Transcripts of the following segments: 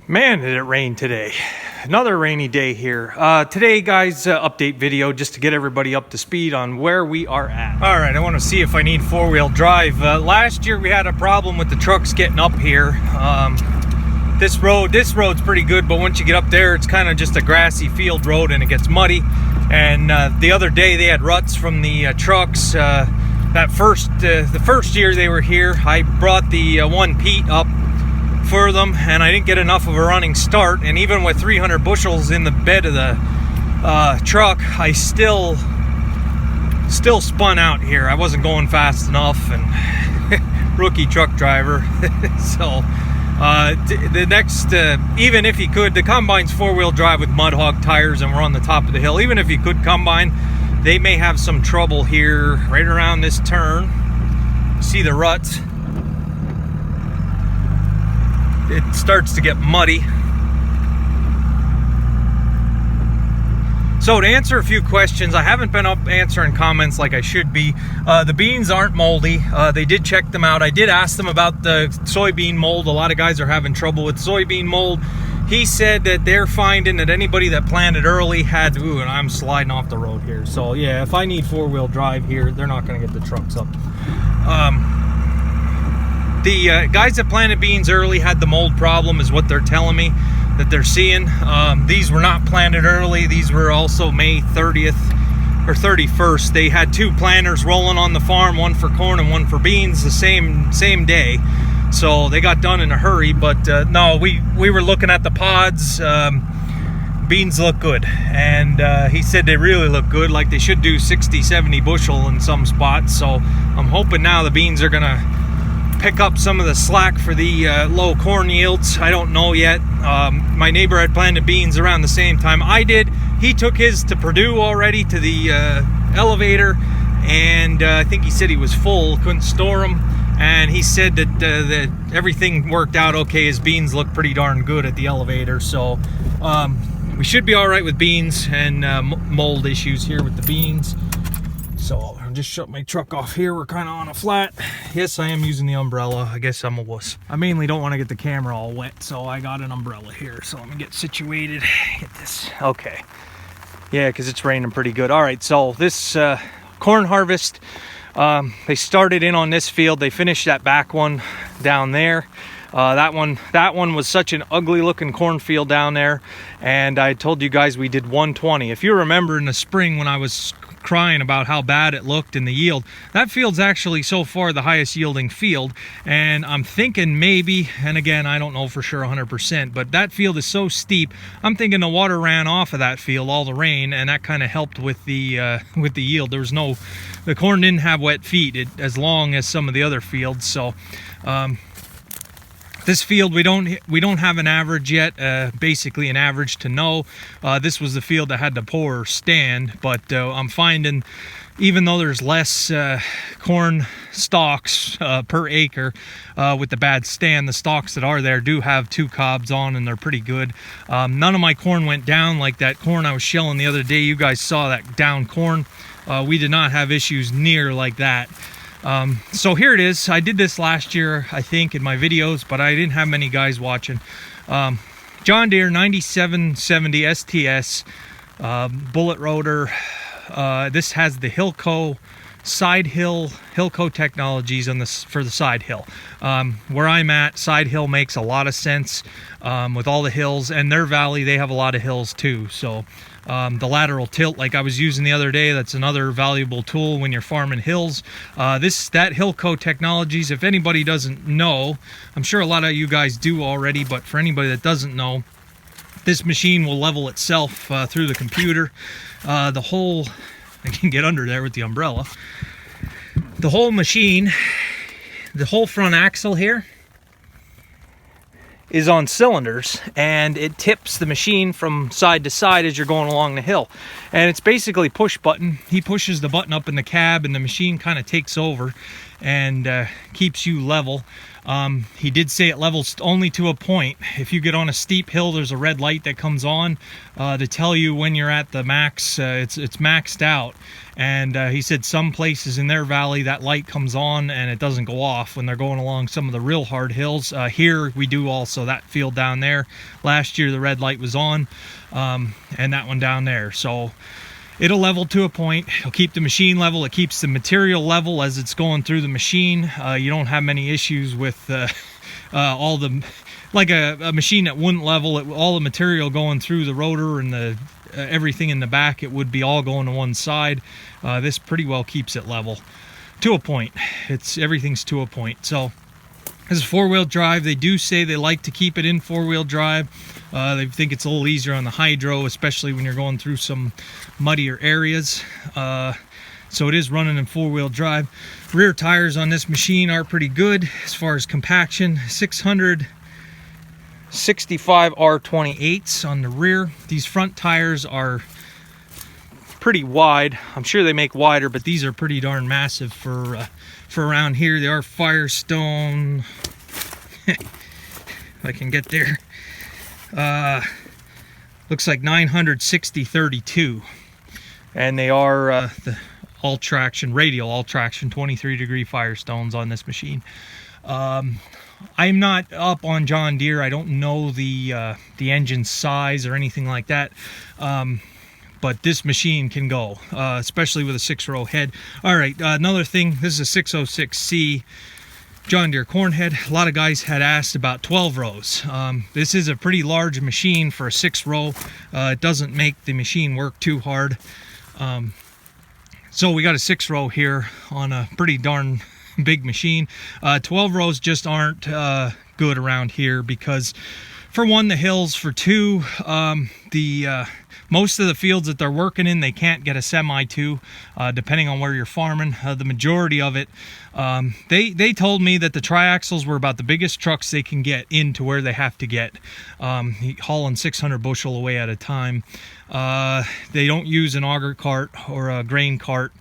Man, did it rain today. Another rainy day here. Today, guys, update video just to get everybody up to speed on where we are at. All right, I want to see if I need four-wheel drive. Last year, we had a problem with the trucks getting up here. This road's pretty good, but once you get up there, it's kind of just a grassy field road and it gets muddy. And the other day, they had ruts from the trucks. The first year they were here, I brought the 1 Pete up for them, and I didn't get enough of a running start, and even with 300 bushels in the bed of the truck, I still spun out here. I wasn't going fast enough, and rookie truck driver. So the next, even if you could, the combine's four-wheel drive with mud hog tires, and we're on the top of the hill. Even if you could combine, they may have some trouble here right around this turn. See the ruts? It starts to get muddy. So to answer a few questions, I haven't been up answering comments like I should be. The beans aren't moldy. They did check them out. I did ask them about the soybean mold. A lot of guys are having trouble with soybean mold. He said that they're finding that anybody that planted early had, and I'm sliding off the road here. So yeah, if I need four-wheel drive here, they're not gonna get the trucks up. The guys that planted beans early had the mold problem, is what they're telling me that they're seeing. These were not planted early. These were also May 30th or 31st. They had 2 planters rolling on the farm, one for corn and one for beans, the same day. So they got done in a hurry. But no, we were looking at the pods. Beans look good, and he said they really look good, like they should do 60-70 bushel in some spots. So I'm hoping now the beans are gonna pick up some of the slack for the low corn yields. I don't know yet. My neighbor had planted beans around the same time I did. He took his to Purdue already, to the elevator, and I think he said he was full, couldn't store them, and he said that everything worked out okay. His beans look pretty darn good at the elevator, so we should be all right with beans, and mold issues here with the beans. So I'll just shut my truck off here. We're kind of on a flat. Yes, I am using the umbrella. I guess I'm a wuss. I mainly don't want to get the camera all wet, so I got an umbrella here. So let me get situated. Get this. Okay. Yeah, because it's raining pretty good. All right, so this corn harvest, they started in on this field. They finished that back one down there. That one was such an ugly looking cornfield down there, and I told you guys we did 120. If you remember in the spring when I was crying about how bad it looked in the yield, that field's actually so far the highest yielding field, and I'm thinking maybe, and again I don't know for sure 100%, but that field is so steep, I'm thinking the water ran off of that field, all the rain, and that kind of helped with the yield. There was the corn didn't have wet feet as long as some of the other fields. So this field, we don't have an average yet, basically an average to know. This was the field that had the poor stand, but I'm finding, even though there's less corn stalks per acre with the bad stand, the stalks that are there do have 2 cobs on, and they're pretty good. None of my corn went down like that corn I was shelling the other day. You guys saw that down corn. We did not have issues near like that. So here it is. I did this last year, I think, in my videos, but I didn't have many guys watching. John Deere 9770 STS bullet rotor. This has the Hilco side hill, Hilco technologies for the side hill. Where I'm at, side hill makes a lot of sense with all the hills, and their valley, they have a lot of hills too. So the lateral tilt, like I was using the other day, that's another valuable tool when you're farming hills. That Hilco Technologies, if anybody doesn't know, I'm sure a lot of you guys do already, but for anybody that doesn't know, this machine will level itself through the computer. I can get under there with the umbrella. The whole machine, the whole front axle here, is on cylinders, and it tips the machine from side to side as you're going along the hill, and it's basically push button. He pushes the button up in the cab, and the machine kind of takes over, and keeps you level. He did say it levels only to a point. If you get on a steep hill, there's a red light that comes on to tell you when you're at the max. It's maxed out. And he said some places in their valley that light comes on and it doesn't go off when they're going along some of the real hard hills. Here we do also, that field down there. Last year the red light was on, and that one down there. So it'll level to a point. It'll keep the machine level. It keeps the material level as it's going through the machine. You don't have many issues with all the, like a machine that wouldn't level, all the material going through the rotor and the everything in the back, it would be all going to one side. This pretty well keeps it level to a point. Everything's to a point. So this is 4-wheel drive. They do say they like to keep it in 4-wheel drive. They think it's a little easier on the hydro, especially when you're going through some muddier areas. So it is running in 4-wheel drive. Rear tires on this machine are pretty good as far as compaction. 665 R28s on the rear. These front tires are pretty wide. I'm sure they make wider, but these are pretty darn massive for around here. They are Firestone. If I can get there. Looks like 960/32, and they are the all traction, radial all traction 23-degree Firestones on this machine. I'm not up on John Deere. I don't know the engine size or anything like that, but this machine can go, especially with a 6-row head. All right, another thing, this is a 606C John Deere corn head. A lot of guys had asked about 12 rows. This is a pretty large machine for a 6-row. It doesn't make the machine work too hard. So we got a 6-row here on a pretty darn big machine. 12 rows just aren't good around here because, for one, the hills. For two, most of the fields that they're working in, they can't get a semi to, depending on where you're farming. The majority of it, they told me that the triaxles were about the biggest trucks they can get into where they have to get, hauling 600 bushel away at a time. They don't use an auger cart or a grain cart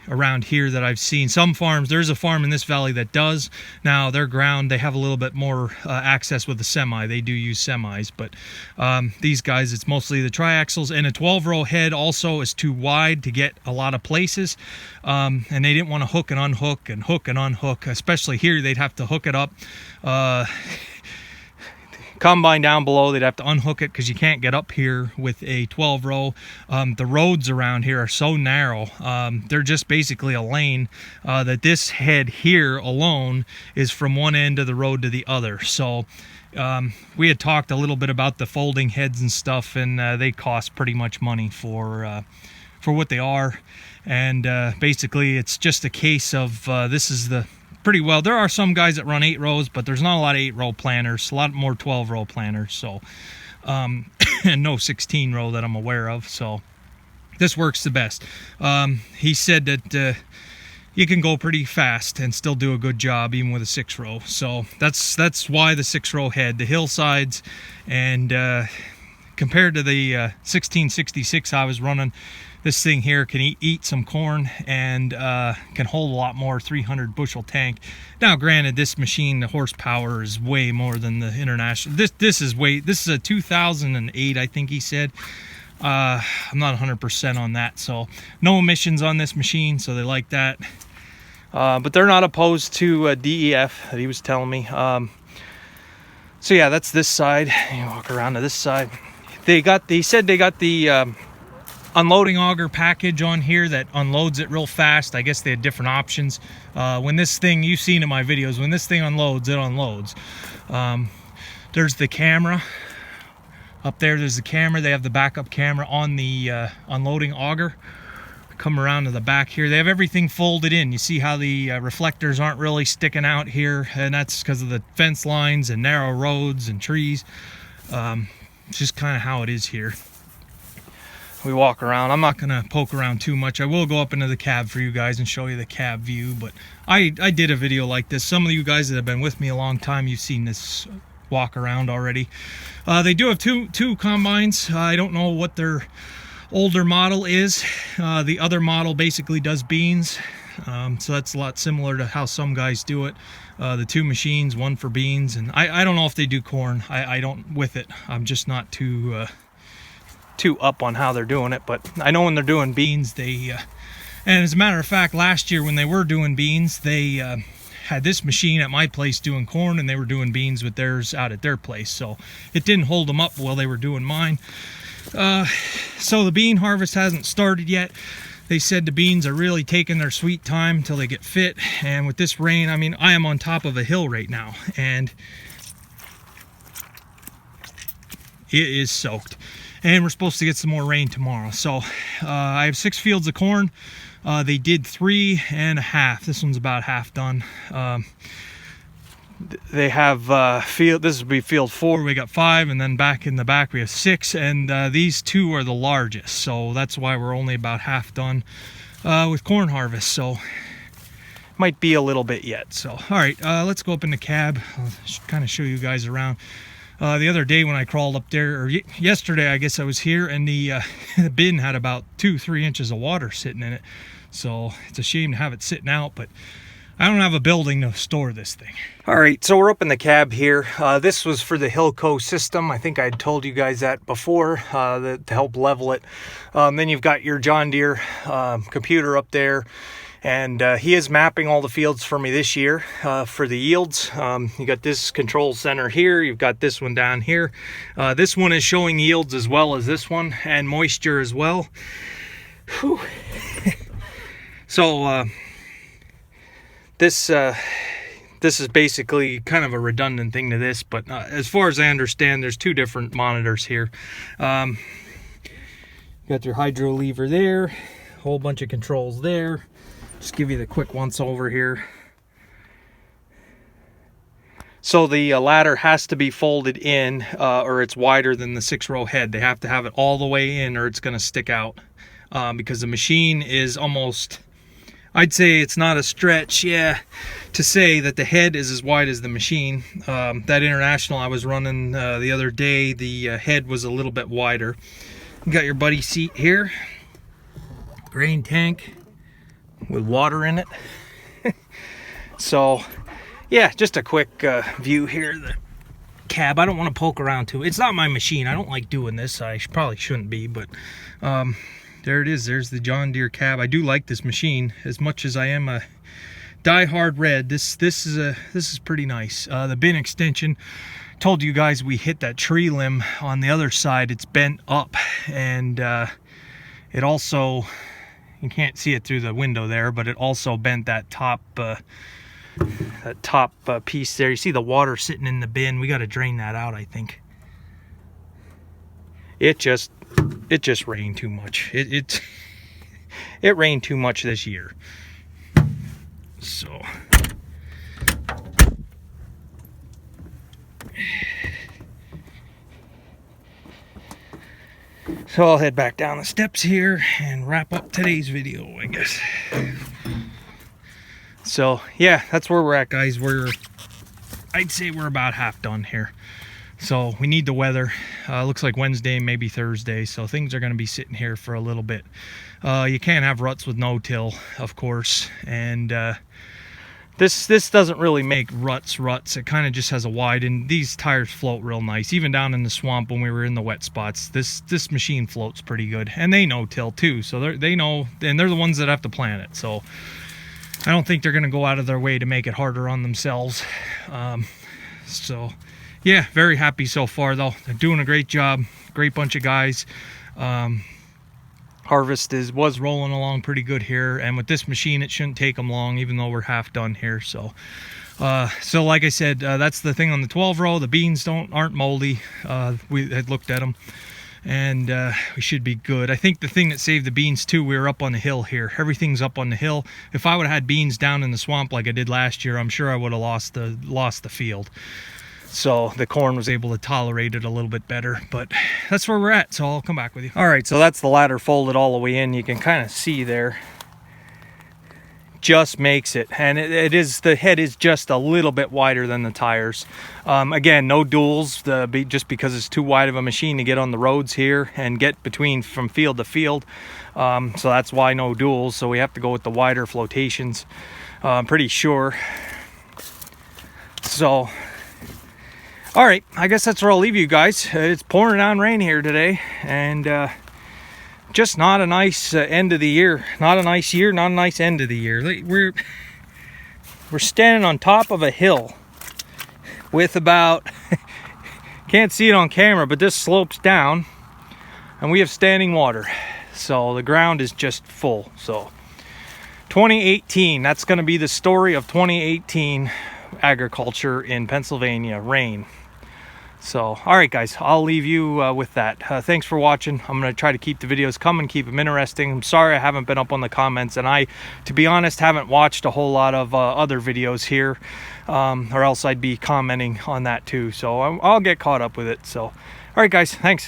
around here that I've seen. Some farms, there's a farm in this valley that does. Now their ground, they have a little bit more access with the semi. They do use semis, but these guys, it's mostly the triaxles. And a 12-row head also is too wide to get a lot of places, and they didn't want to hook and unhook and hook and unhook. Especially here, they'd have to hook it up. Combine down below, they'd have to unhook it because you can't get up here with a 12-row. The roads around here are so narrow. They're just basically a lane that this head here alone is from one end of the road to the other. So we had talked a little bit about the folding heads and stuff, and they cost pretty much money for what they are. And basically it's just a case of this is the pretty well. There are some guys that run 8 rows, but there's not a lot of 8-row planters, a lot more 12-row planters. So, and no 16-row that I'm aware of. So this works the best. He said that you can go pretty fast and still do a good job even with a 6-row. So that's why the 6-row head, the hillsides, and compared to the 1666 I was running, this thing here can eat some corn and can hold a lot more, 300 bushel tank. Now, granted, this machine, the horsepower is way more than the international. This is a 2008, I think he said. I'm not 100% on that, so no emissions on this machine, so they like that. But they're not opposed to DEF that he was telling me. So yeah, that's this side. You walk around to this side. They said they got the unloading auger package on here that unloads it real fast. I guess they had different options. When this thing, you've seen in my videos, when this thing unloads, it unloads. There's the camera up there. There's the camera. They have the backup camera on the unloading auger. Come around to the back here. They have everything folded in. You see how the reflectors aren't really sticking out here, and that's because of the fence lines and narrow roads and trees. It's just kind of how it is here. We walk around. I'm not gonna poke around too much. I will go up into the cab for you guys and show you the cab view, but I did a video like this. Some of you guys that have been with me a long time, you've seen this walk around already. They do have two combines. I don't know what their older model is. The other model basically does beans. So that's a lot similar to how some guys do it. The 2 machines, one for beans, and I don't know if they do corn. I don't with it. I'm just not too up on how they're doing it, but I know when they're doing beans, they and as a matter of fact, last year when they were doing beans, they had this machine at my place doing corn, and they were doing beans with theirs out at their place, so it didn't hold them up while they were doing mine. So the bean harvest hasn't started yet. They said the beans are really taking their sweet time until they get fit, and with this rain, I mean, I am on top of a hill right now, and it is soaked. And we're supposed to get some more rain tomorrow. So I have 6 fields of corn. They did 3.5. This one's about half done. They have this will be field 4. We got 5, and then back in the back we have 6, and these 2 are the largest. So that's why we're only about half done with corn harvest. So might be a little bit yet. So all right, let's go up in the cab. I'll kind of show you guys around. The other day when I crawled up there, or yesterday I guess I was here, and the bin had about 2-3 inches of water sitting in it. So it's a shame to have it sitting out, but I don't have a building to store this thing. All right, so we're up in the cab here. This was for the Hilco system. I think I had told you guys that before, to help level it. Then you've got your John Deere computer up there. And he is mapping all the fields for me this year for the yields. You got this control center here. You've got this one down here. This one is showing yields as well as this one, and moisture as well. Whew. So this is basically kind of a redundant thing to this, but as far as I understand, there's 2 different monitors here. You got your hydro lever there, a whole bunch of controls there. Just give you the quick once over here. So the ladder has to be folded in, or it's wider than the 6-row head. They have to have it all the way in, or it's going to stick out, because the machine is almost, I'd say it's not a stretch, yeah, to say that the head is as wide as the machine. That International I was running the other day, the head was a little bit wider. You got your buddy seat here, grain tank with water in it. So yeah, just a quick view here. The cab, I don't want to poke around too. It's not my machine. I don't like doing this. I probably shouldn't be, but there it is. There's the John Deere cab. I do like this machine as much as I am a die-hard red. This is pretty nice. The bin extension, told you guys we hit that tree limb on the other side. It's bent up, and it also, you can't see it through the window there, but it also bent that top piece there. You see the water sitting in the bin. We got to drain that out, I think. It just rained too much. It rained too much this year. So I'll head back down the steps here and wrap up today's video, I guess. So yeah, that's where we're at, guys. I'd say we're about half done here. So we need the weather. Looks like Wednesday, maybe Thursday. So things are going to be sitting here for a little bit. You can't have ruts with no-till, of course. And this doesn't really make ruts. It kind of just has a wide, and these tires float real nice. Even down in the swamp when we were in the wet spots, this machine floats pretty good. And they no-till too, so they know, and they're the ones that have to plan it. So I don't think they're going to go out of their way to make it harder on themselves. So yeah, very happy so far though. They're doing a great job. Great bunch of guys. Harvest was rolling along pretty good here, and with this machine it shouldn't take them long, even though we're half done here. So like I said, that's the thing on the 12-row. The beans aren't moldy. We had looked at them, and we should be good. I think the thing that saved the beans too, we were up on the hill here. Everything's up on the hill. If I would have had beans down in the swamp like I did last year, I'm sure I would have lost the field. So the corn was able to tolerate it a little bit better, but that's where we're at. So I'll come back with you. All right, so that's the ladder folded all the way in. You can kind of see there. just makes it. And it is, the head is just a little bit wider than the tires. Again, no duals, just because it's too wide of a machine to get on the roads here and get from field to field. So that's why no duals. So we have to go with the wider flotations, I'm pretty sure. So, all right, I guess that's where I'll leave you guys. It's pouring on rain here today, and just not a nice end of the year. Not a nice year, not a nice end of the year. We're standing on top of a hill with about, can't see it on camera, but this slopes down, and we have standing water. So the ground is just full. So 2018, that's going to be the story of 2018 agriculture in Pennsylvania, rain. So, all right, guys, I'll leave you with that. Thanks for watching. I'm going to try to keep the videos coming, keep them interesting. I'm sorry I haven't been up on the comments, and I, to be honest, haven't watched a whole lot of other videos here, or else I'd be commenting on that too. So I'll get caught up with it. So, all right, guys, thanks.